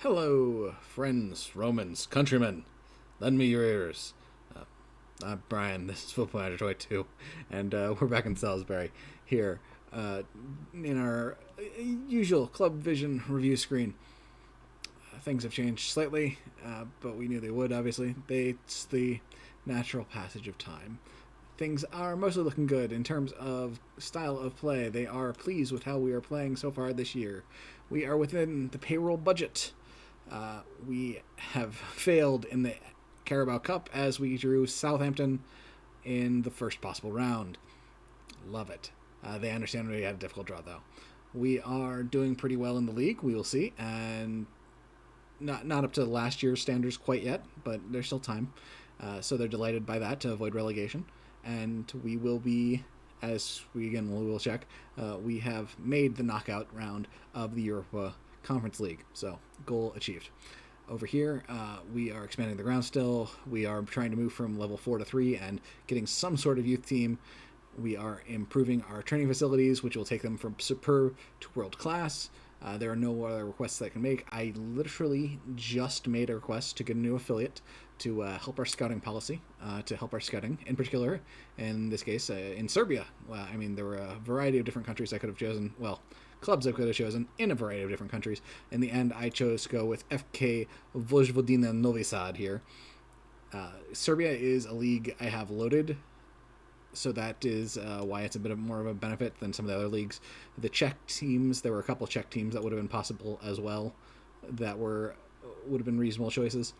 Hello, friends, Romans, countrymen. Lend me your ears. I'm Brian. This is Football Manager 22, and we're back in Salisbury here in our usual Club Vision review screen. Things have changed slightly, but we knew they would. Obviously, it's the natural passage of time. Things are mostly looking good in terms of style of play. They are pleased with how we are playing so far this year. We are within the payroll budget. We have failed in the Carabao Cup as we drew Southampton in the first possible round. Love it. They understand we had a difficult draw, though. We are doing pretty well in the league, we will see, and not up to last year's standards quite yet, but there's still time. So they're delighted by that to avoid relegation. And we will be, as we will check, we have made the knockout round of the Europa Conference League. So goal achieved. Over here, we are expanding the ground still. We are trying to move from level 4 to 3 and getting some sort of youth team. We are improving our training facilities, which will take them from superb to world class. There are no other requests that I can make. I literally just made a request to get a new affiliate to help our scouting policy, to help our scouting in particular. In this case, in Serbia. I mean, there were a variety of different countries I could have chosen. Well, clubs I could have chosen in a variety of different countries. In the end, I chose to go with FK Vojvodina Novi Sad here. Serbia is a league I have loaded, so that is why it's a bit more of a benefit than some of the other leagues. The Czech teams, there were a couple Czech teams that would have been possible as well, that would have been reasonable choices.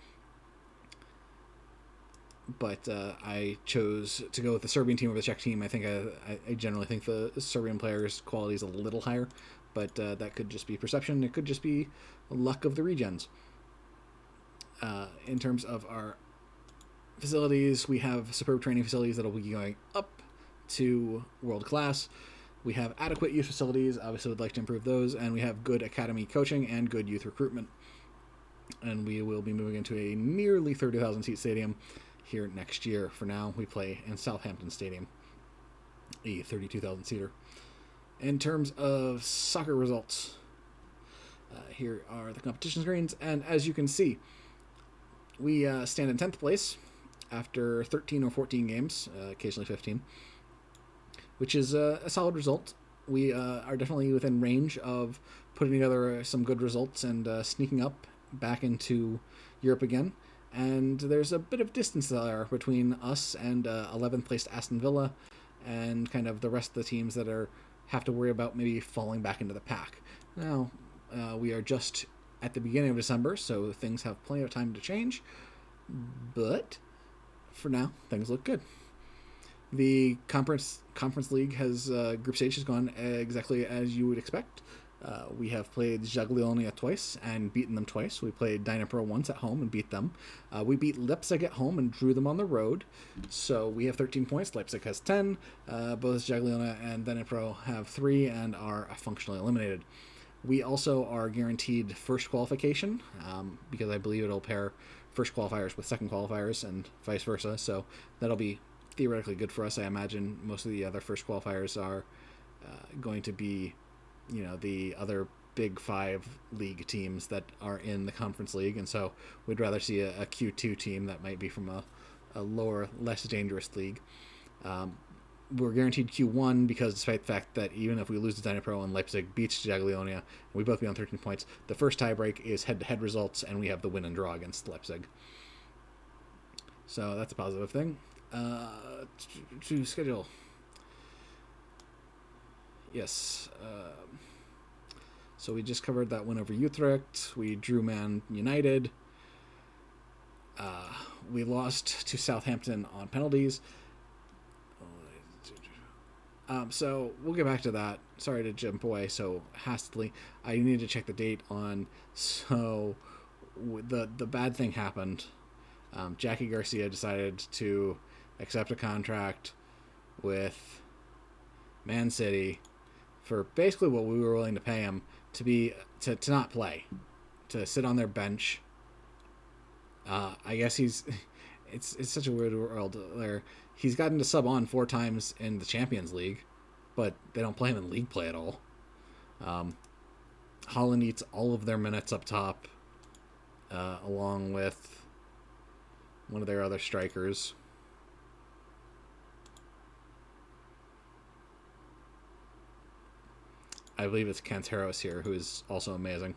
But I chose to go with the Serbian team over the Czech team. I think I generally think the Serbian players' quality is a little higher, but that could just be perception. It could just be luck of the regens. In terms of our facilities, we have superb training facilities that will be going up to world class. We have adequate youth facilities. Obviously, would like to improve those, and we have good academy coaching and good youth recruitment. And we will be moving into a nearly 30,000 seat stadium here next year. For now, we play in Southampton Stadium, a 32,000 seater. In terms of soccer results, here are the competition screens, and as you can see, we stand in 10th place after 13 or 14 games, occasionally 15, which is a solid result. We are definitely within range of putting together some good results and sneaking up back into Europe again. And there's a bit of distance there between us and 11th placed Aston Villa and kind of the rest of the teams that have to worry about maybe falling back into the pack. Now, we are just at the beginning of December, so things have plenty of time to change, but for now, things look good. The conference league has group stage has gone exactly as you would expect. We have played Jagiellonia twice and beaten them twice. We played Dynapro once at home and beat them. We beat Leipzig at home and drew them on the road. So we have 13 points. Leipzig has 10. Both Jagiellonia and Dynapro have 3 and are functionally eliminated. We also are guaranteed first qualification because I believe it'll pair first qualifiers with second qualifiers and vice versa. So that'll be theoretically good for us. I imagine most of the other first qualifiers are going to be, the other big 5 league teams that are in the conference league, and so we'd rather see a Q2 team that might be from a lower, less dangerous league. We're guaranteed Q1 because despite the fact that even if we lose to Dynapro and Leipzig beats Jagiellonia, and we both be on 13 points, the first tiebreak is head-to-head results, and we have the win and draw against Leipzig. So that's a positive thing. To schedule. Yes. So we just covered that win over Utrecht. We drew Man United. We lost to Southampton on penalties. So we'll get back to that. Sorry to jump away so hastily. I need to check the date on. So the bad thing happened. Jacky Garcia decided to accept a contract with Man City for basically what we were willing to pay him to not play, to sit on their bench. I guess it's such a weird world where he's gotten to sub on 4 times in the Champions League, but they don't play him in league play at all. Holland eats all of their minutes up top. along with one of their other strikers. I believe it's Canteros here, who is also amazing.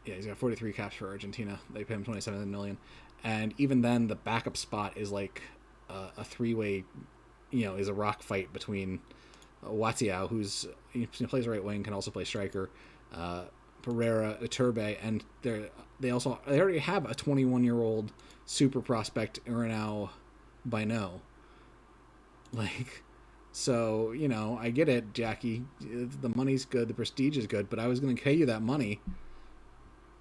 Yeah, he's got 43 caps for Argentina. They pay him 27 million, and even then, the backup spot is like a three-way. Is a rock fight between Watiao, he plays right wing, can also play striker, Pereira, Iturbe, and they already have a 21-year-old super prospect, Uranao Bino. So, I get it, Jacky. The money's good, the prestige is good, but I was going to pay you that money,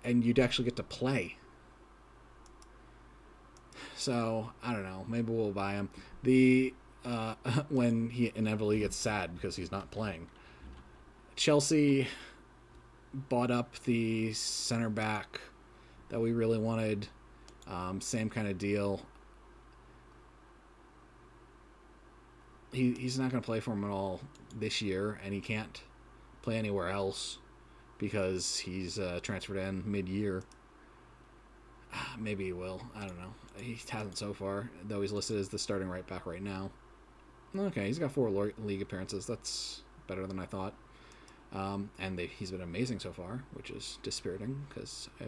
and you'd actually get to play. So, I don't know. Maybe we'll buy him. When he inevitably gets sad because he's not playing. Chelsea bought up the center back that we really wanted. Same kind of deal. He's not going to play for him at all this year, and he can't play anywhere else because he's transferred in mid-year. Maybe he will. I don't know. He hasn't so far, though he's listed as the starting right back right now. Okay, he's got 4 league appearances. That's better than I thought. And he's been amazing so far, which is dispiriting because I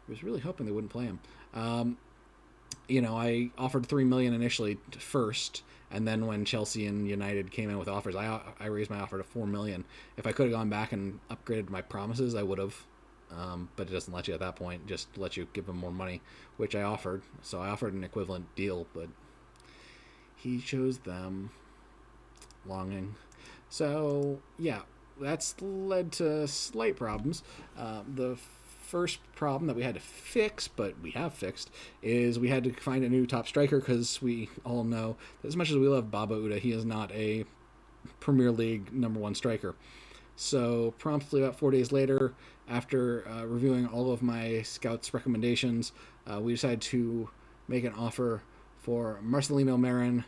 was really hoping they wouldn't play him. I offered $3 million initially first, and then when Chelsea and United came in with offers, I raised my offer to $4 million. If I could have gone back and upgraded my promises, I would have. But it doesn't let you at that point, just let you give him more money, which I offered. So I offered an equivalent deal, but he chose them. Longing. So, yeah, that's led to slight problems. The first problem that we had to fix, but we have fixed, is we had to find a new top striker because we all know that as much as we love Baba Uda, he is not a Premier League #1 striker. So promptly about 4 days later, after reviewing all of my scouts' recommendations, we decided to make an offer for Marcelino Marin,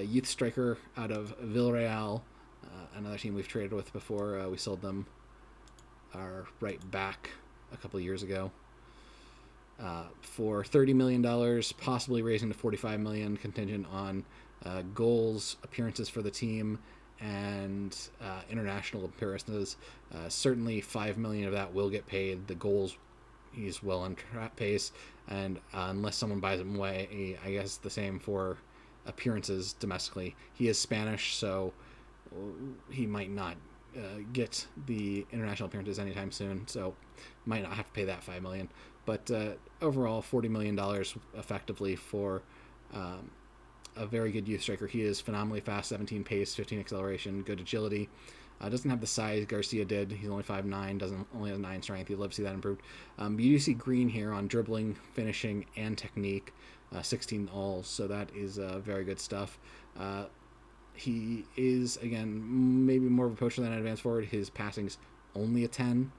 youth striker out of Villarreal, another team we've traded with before. We sold them our right back a couple of years ago for $30 million, possibly raising to $45 million, contingent on goals, appearances for the team, and international appearances. Certainly $5 million of that will get paid. The goals, he's well on pace, and unless someone buys him away, I guess the same for appearances domestically. He is Spanish, so he might not get the international appearances anytime soon, so might not have to pay that $5 million. But overall, $40 million effectively for a very good youth striker. He is phenomenally fast, 17 pace, 15 acceleration, good agility. Doesn't have the size Garcia did. He's only 5'9", only has 9 strength. You'd love to see that improved. You do see green here on dribbling, finishing, and technique. 16 alls, so that is very good stuff. He is, again, maybe more of a poacher than an advanced forward. His passing's only a 10.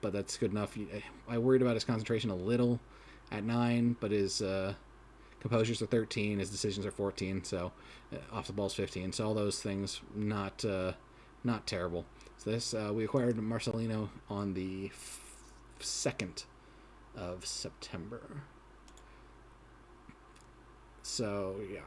But that's good enough. I worried about his concentration a little at 9, but his composures are 13, his decisions are 14, so off the ball's 15. So all those things not terrible. So this we acquired Marcelino on the 2nd of September. So yeah,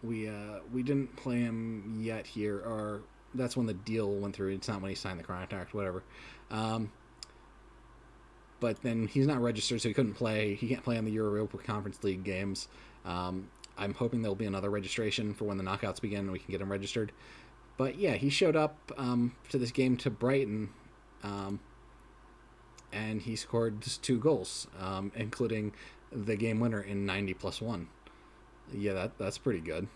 we didn't play him yet here, or that's when the deal went through. It's not when he signed the contract, whatever. But then he's not registered, so he couldn't play. He can't play on the Europa Conference League games. I'm hoping there'll be another registration for when the knockouts begin and we can get him registered. But yeah, he showed up to this game to Brighton, and he scored 2 goals, including the game winner in 90+1. Yeah, that's pretty good.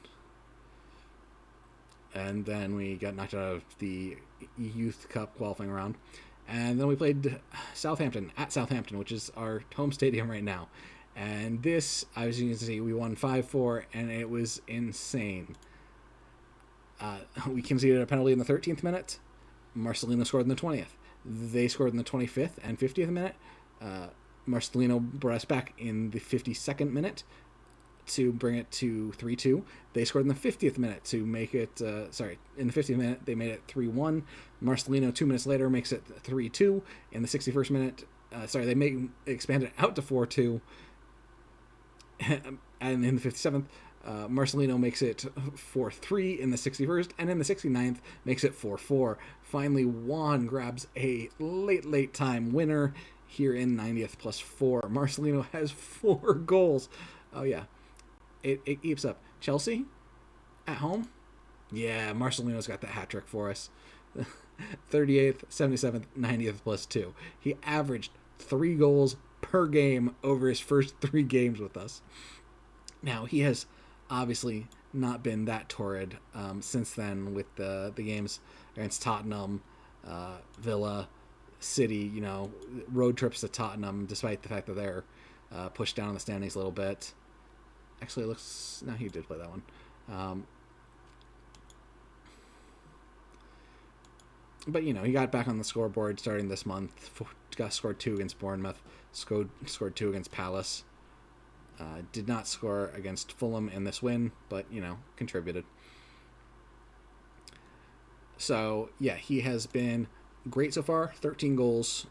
And then we got knocked out of the Youth Cup qualifying round. And then we played Southampton, at Southampton, which is our home stadium right now. And this, as you can see, we won 5-4, and it was insane. We conceded a penalty in the 13th minute. Marcelino scored in the 20th. They scored in the 25th and 50th minute. Marcelino brought us back in the 52nd minute to bring it to 3-2. They scored in the 50th minute to make it, in the 50th minute, they made it 3-1. Marcelino, 2 minutes later, makes it 3-2. In the 61st minute, they expanded it out to 4-2. And in the 57th, Marcelino makes it 4-3 in the 61st, and in the 69th makes it 4-4. Finally, Juan grabs a late time winner here in 90th plus 4. Marcelino has 4 goals. Oh, yeah. It keeps up. Chelsea at home? Yeah, Marcelino's got that hat trick for us. 38th, 77th, 90th plus 2. He averaged 3 goals per game over his first 3 games with us. Now, he has obviously not been that torrid since then with the games against Tottenham, Villa, City, road trips to Tottenham, despite the fact that they're pushed down in the standings a little bit. Actually, it looks... No, he did play that one. But, he got back on the scoreboard starting this month. Scored 2 against Bournemouth. Scored 2 against Palace. Did not score against Fulham in this win, but, contributed. So, yeah, he has been great so far. 13 goals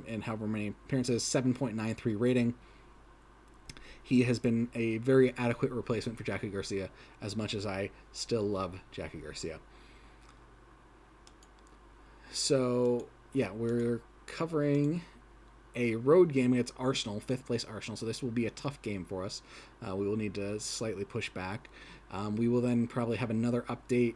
in however many appearances. 7.93 rating. He has been a very adequate replacement for Jacky Garcia, as much as I still love Jacky Garcia. So, yeah, we're covering a road game against Arsenal, 5th place Arsenal, so this will be a tough game for us. We will need to slightly push back. We will then probably have another update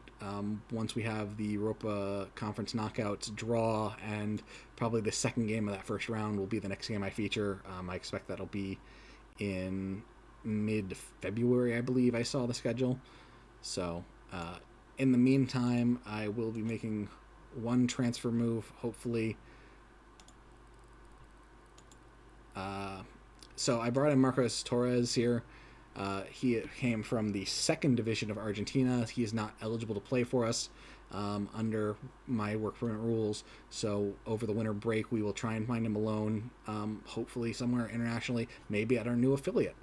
once we have the Europa Conference knockouts draw, and probably the second game of that first round will be the next game I feature. I expect that'll be in mid-February, I believe I saw the schedule. So, in the meantime, I will be making one transfer move, hopefully. So I brought in Marcos Torres here. He came from the 2nd division of Argentina. He is not eligible to play for us under my work permit rules. So over the winter break, we will try and find him a loan, hopefully somewhere internationally, maybe at our new affiliate.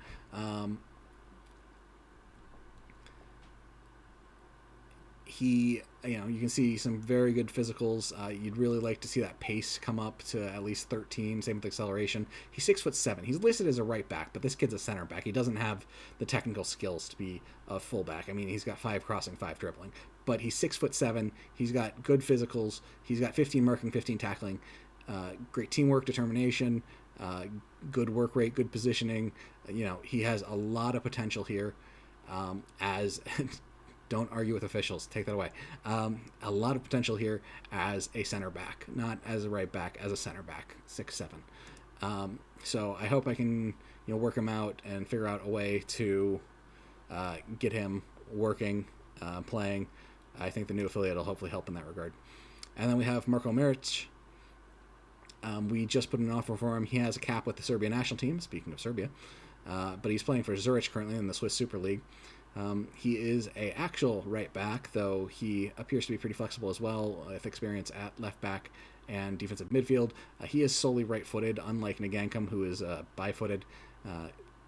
He, you can see some very good physicals. You'd really like to see that pace come up to at least 13. Same with acceleration. He's 6'7". He's listed as a right back, but this kid's a center back. He doesn't have the technical skills to be a fullback. I mean, he's got 5 crossing, 5 dribbling, but he's 6'7". He's got good physicals. He's got 15 marking, 15 tackling. Great teamwork, determination, good work rate, good positioning. He has a lot of potential here. As Don't argue with officials. Take that away. A lot of potential here as a center back, not as a right back, as a center back, 6'7". So I hope I can, work him out and figure out a way to get him working, playing. I think the new affiliate will hopefully help in that regard. And then we have Marko Maric. We just put an offer for him. He has a cap with the Serbian national team, speaking of Serbia. But he's playing for Zurich currently in the Swiss Super League. He is an actual right back, though he appears to be pretty flexible as well, with experience at left back and defensive midfield. He is solely right-footed, unlike Ngankum, who is bi-footed.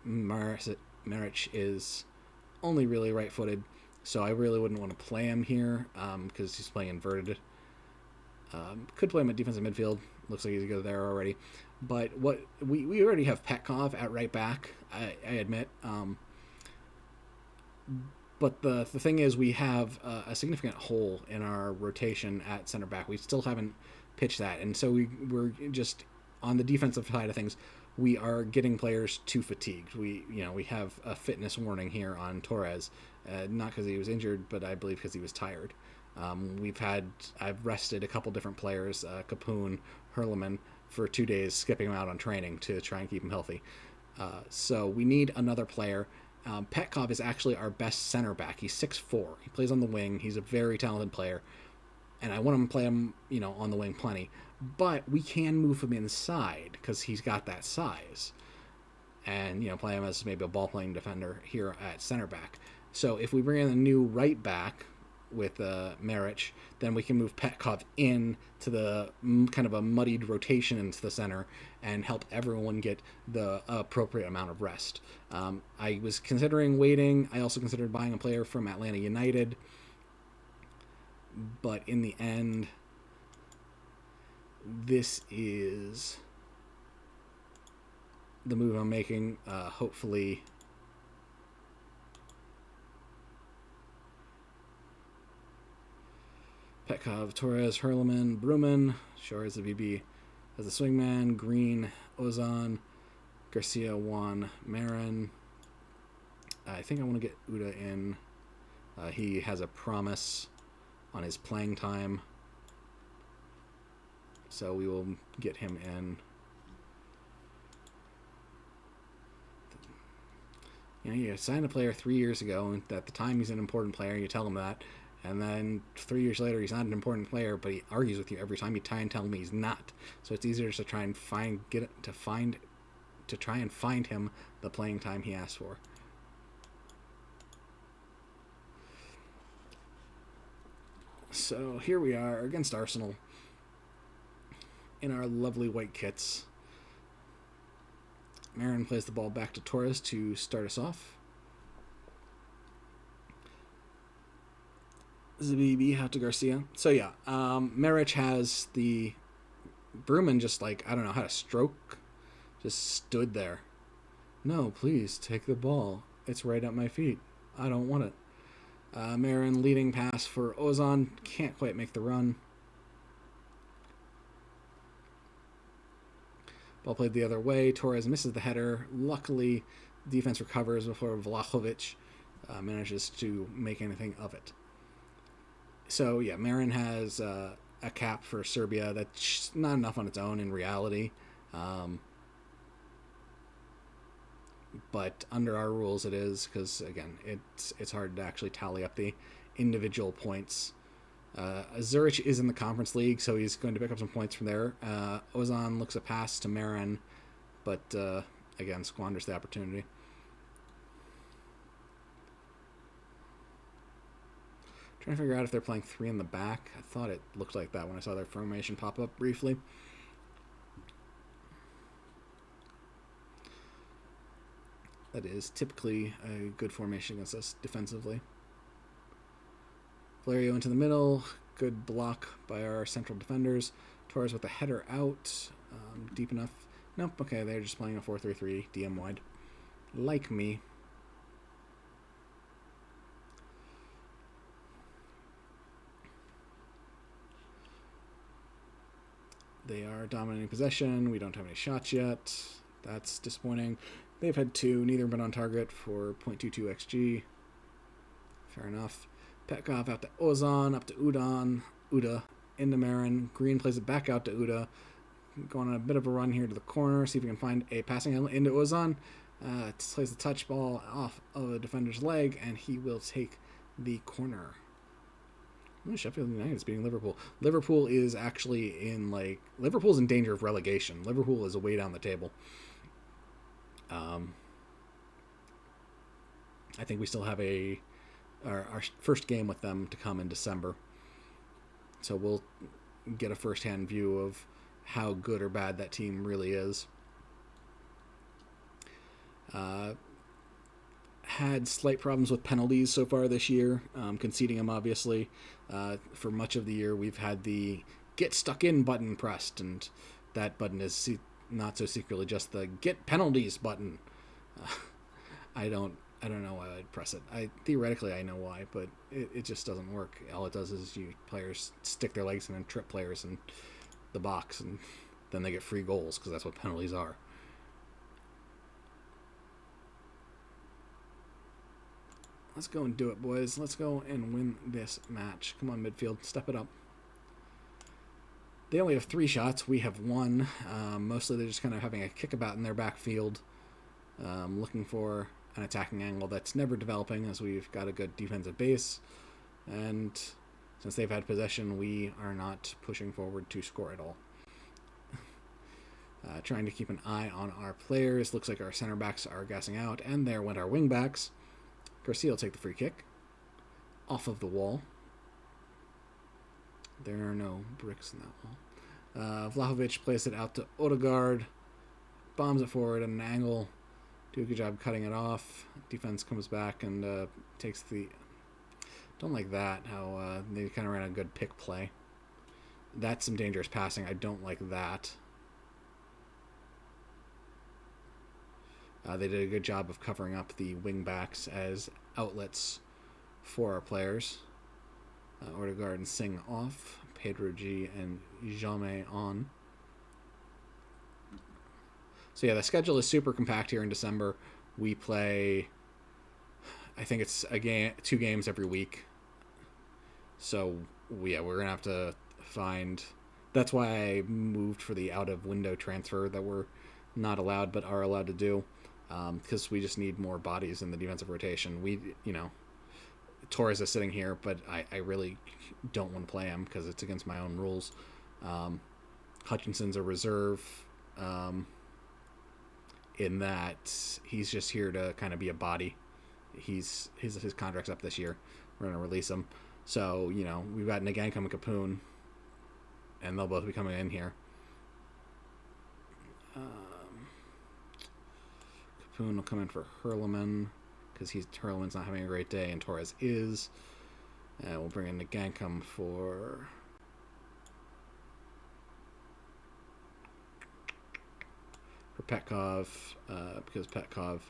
Maric is only really right-footed, so I really wouldn't want to play him here because he's playing inverted. Could play him at defensive midfield. Looks like he's good there already. But what we already have Petkov at right back, I admit. But the thing is, we have a significant hole in our rotation at center back. We still haven't pitched that, and so we're just on the defensive side of things. We are getting players too fatigued. We have a fitness warning here on Torres, not because he was injured, but I believe because he was tired. I've rested a couple different players, Capoon, Hurleman, for 2 days, skipping him out on training to try and keep him healthy. So we need another player. Petkov is actually our best center back. He's 6'4". He plays on the wing. He's a very talented player, and I want him to play him, on the wing plenty. But we can move him inside because he's got that size, and play him as maybe a ball-playing defender here at center back. So if we bring in a new right back, with Maric, then we can move Petkov in to the kind of a muddied rotation into the center and help everyone get the appropriate amount of rest. I was considering waiting. I also considered buying a player from Atlanta United, but in the end, this is the move I'm making. Hopefully, Petkov, Torres, Hurleman, Bruman, Shore as a VB, as a swingman, Green, Ozan, Garcia, Juan, Marin. I think I want to get Uda in. He has a promise on his playing time, so we will get him in. You know, you signed a player 3 years ago, and at the time he's an important player, you tell him that, and then 3 years later he's not an important player, but he argues with you every time you try and tell him he's not. So it's easier to try and find him the playing time he asked for. So here we are against Arsenal in our lovely white kits. Marin plays the ball back to Torres to start us off. Zabibi out to Garcia. So yeah, Maric has the Bruman just like, I don't know how to stroke, just stood there. No, please take the ball. It's right at my feet. I don't want it. Marin leading pass for Ozan. Can't quite make the run. Ball played the other way. Torres misses the header. Luckily, defense recovers before Vlahovic manages to make anything of it. So, yeah, Marin has a cap for Serbia that's not enough on its own in reality. But under our rules it is, because, again, it's hard to actually tally up the individual points. Zurich is in the Conference League, so he's going to pick up some points from there. Ozan looks a pass to Marin, but, again, squanders the opportunity. Trying to figure out if they're playing three in the back. I thought it looked like that when I saw their formation pop up briefly. That is typically a good formation against us defensively. Valerio into the middle. Good block by our central defenders. Torres with the header out. Deep enough. Nope, okay, they're just playing a 4-3-3 DM wide. Like me. They are dominating possession. We don't have any shots yet. That's disappointing. They've had two. Neither been on target for 0.22 XG. Fair enough. Petkov out to Ozan, up to Uda into Marin. Green plays it back out to Uda. Going on a bit of a run here to the corner. See if we can find a passing element into Ozan. Plays the touch ball off of the defender's leg, and he will take the corner. Sheffield United is beating Liverpool. Liverpool is actually Liverpool's in danger of relegation. Liverpool is way down the table. I think we still have our first game with them to come in December. So we'll get a first-hand view of how good or bad that team really is. Had slight problems with penalties so far this year, conceding them obviously. For much of the year we've had the get stuck in button pressed, and that button is not so secretly just the get penalties button. I don't know why I'd press it. Theoretically I know why, but it just doesn't work. All it does is players stick their legs in and trip players in the box, and then they get free goals, because that's what penalties are. Let's go and do it, boys. Let's go and win this match. Come on, midfield. Step it up. They only have 3 shots. We have 1. Mostly they're just kind of having a kickabout in their backfield, looking for an attacking angle that's never developing, as we've got a good defensive base. And since they've had possession, we are not pushing forward to score at all. Trying to keep an eye on our players. Looks like our center backs are gassing out, and there went our wing backs. Garcia will take the free kick off of the wall. There are no bricks in that wall. Vlahovic plays it out to Odegaard. Bombs it forward at an angle. Do a good job cutting it off. Defense comes back and takes the... Don't like that, how they kind of ran a good pick play. That's some dangerous passing. I don't like that. They did a good job of covering up the wing backs as outlets for our players. Odegaard and Singh off. Pedro G and Jaume on. So yeah, the schedule is super compact here in December. We play, I think it's two games every week. So yeah, we're gonna have to find. That's why I moved for the out of window transfer that we're not allowed but are allowed to do, because we just need more bodies in the defensive rotation. Torres is sitting here, but I really don't want to play him because it's against my own rules. Hutchinson's a reserve. In that he's just here to kind of be a body. His contract's up this year. We're going to release him. So, we've got Nagankam and Capoon, and they'll both be coming in here. Capoon will come in for Hurleman because Hurleman's not having a great day, and Torres is. We'll bring in Nagankam for... Petkov, because Petkov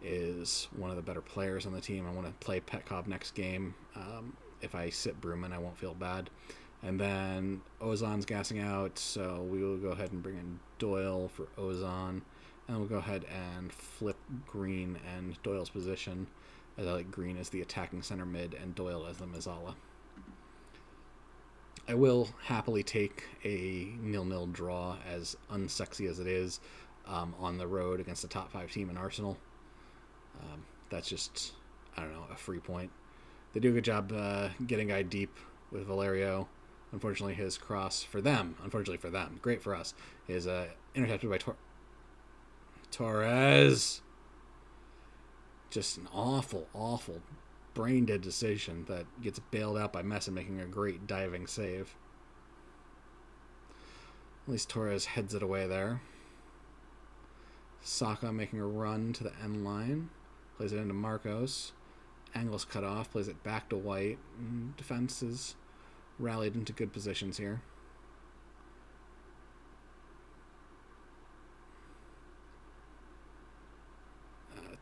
is one of the better players on the team. I want to play Petkov next game. If I sit Bruman, I won't feel bad. And then Ozan's gassing out, so we will go ahead and bring in Doyle for Ozan. And we'll go ahead and flip Green and Doyle's position, as I like Green as the attacking center mid and Doyle as the Mazzala. I will happily take a 0-0 draw, as unsexy as it is, on the road against a top 5 team in Arsenal. That's just, a free point. They do a good job getting guy deep with Valerio. Unfortunately, his cross for them, great for us, is intercepted by Torres. Just an awful, awful brain-dead decision that gets bailed out by Messi making a great diving save. At least Torres heads it away there. Saka making a run to the end line. Plays it into Marcos. Angle's cut off. Plays it back to White. Defense is rallied into good positions here.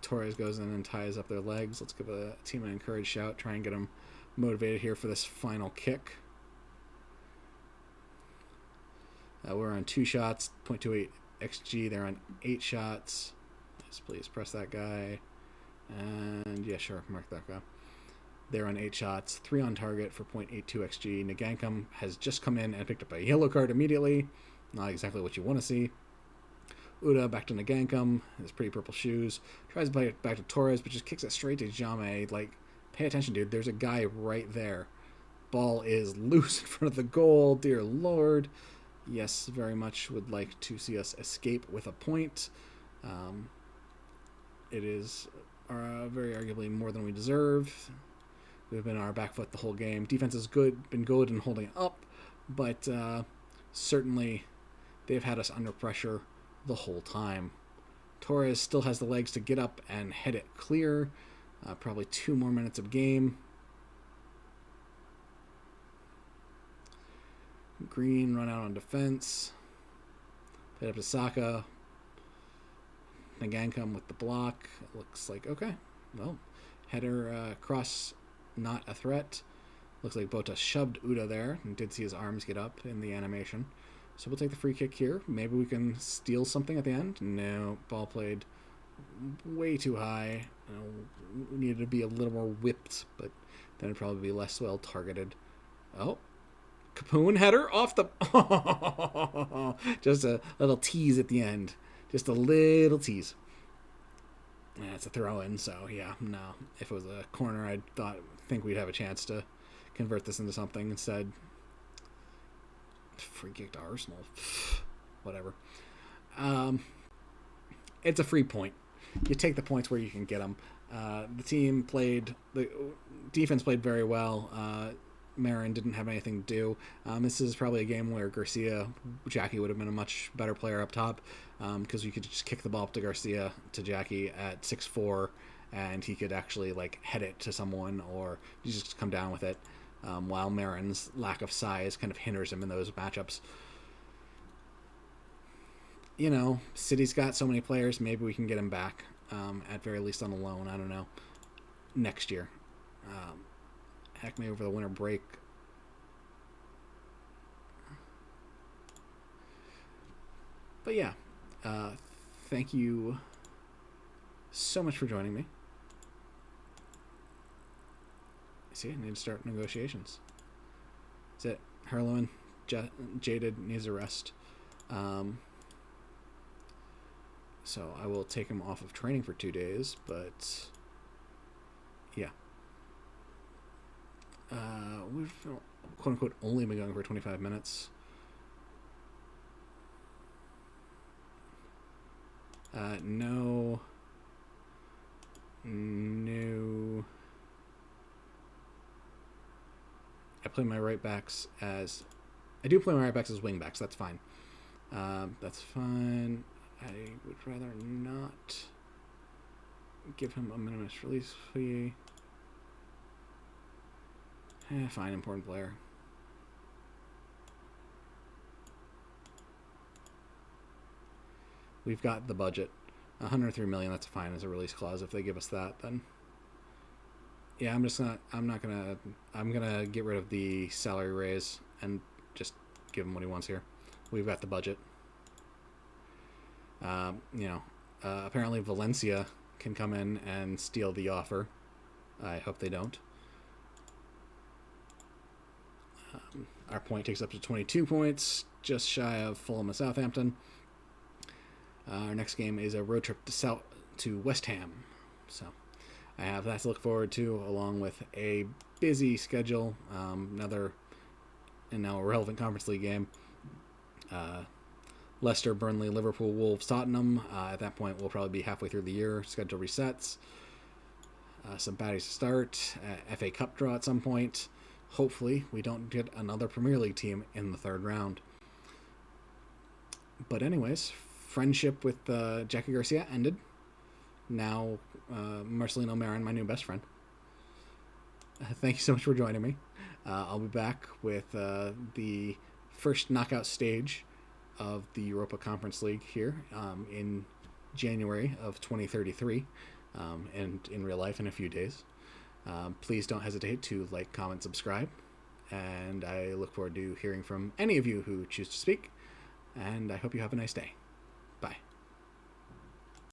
Torres goes in and ties up their legs. Let's give a team an encouraged shout. Try and get them motivated here for this final kick. We're on 2 shots, 0.28 XG. They're on 8 shots. Yes, please press that guy. And yeah, sure, mark that guy. They're on 8 shots, 3 on target for 0.82 XG. Nagankam has just come in and picked up a yellow card immediately. Not exactly what you want to see. Uda back to Nagankam, his pretty purple shoes. Tries to play it back to Torres, but just kicks it straight to Jaume. Like, pay attention, dude. There's a guy right there. Ball is loose in front of the goal. Dear Lord. Yes, very much would like to see us escape with a point. It is very arguably more than we deserve. We've been on our back foot the whole game. Defense has been good in holding it up, but certainly they've had us under pressure the whole time. Torres still has the legs to get up and head it clear. Probably 2 more minutes of game. Green run out on defense. Played up to Saka. Nagankam with the block. It looks like, okay. Well, header cross, not a threat. Looks like Bota shoved Uda there and did see his arms get up in the animation. So we'll take the free kick here. Maybe we can steal something at the end. No, ball played way too high. We needed to be a little more whipped, but then it'd probably be less well targeted. Oh, Capoon header off the... Just a little tease at the end. Just a little tease. Yeah, it's a throw-in, so yeah, no. If it was a corner, I think we'd have a chance to convert this into something. Instead, free kick to Arsenal. Whatever. It's a free point. You take the points where you can get them. The defense played very well. Marin didn't have anything to do. This is probably a game where Jacky would have been a much better player up top, because you could just kick the ball up to Garcia to Jacky at 6'4", and he could actually like head it to someone or just come down with it. While Marin's lack of size kind of hinders him in those matchups. City's got so many players. Maybe we can get him back, at very least on a loan. I don't know. Next year. Heck, maybe over the winter break. But yeah, thank you so much for joining me. See, I need to start negotiations. That's it. Herloin, jaded, needs a rest. So I will take him off of training for 2 days, but yeah. We've quote unquote only been going for 25 minutes. No. I play my right backs as... I do play my right backs as wing backs. That's fine. That's fine. I would rather not give him a minimus release fee. Fine, important player. We've got the budget. 103 million, that's fine as a release clause. If they give us that, then yeah, I'm gonna get rid of the salary raise and just give him what he wants here. We've got the budget. Apparently Valencia can come in and steal the offer. I hope they don't. Our point takes up to 22 points, just shy of Fulham and Southampton. Our next game is a road trip to West Ham. So I have that to look forward to, along with a busy schedule. Another, and now irrelevant Conference League game. Leicester, Burnley, Liverpool, Wolves, Tottenham. At that point, we'll probably be halfway through the year. Schedule resets. Some baddies to start. FA Cup draw at some point. Hopefully, we don't get another Premier League team in the third round. But anyways, friendship with Jacky Garcia ended. Now, Marcelino Marin, my new best friend. Thank you so much for joining me. I'll be back with the first knockout stage of the Europa Conference League here in January of 2033, and in real life in a few days. Please don't hesitate to like, comment, subscribe, and I look forward to hearing from any of you who choose to speak, and I hope you have a nice day.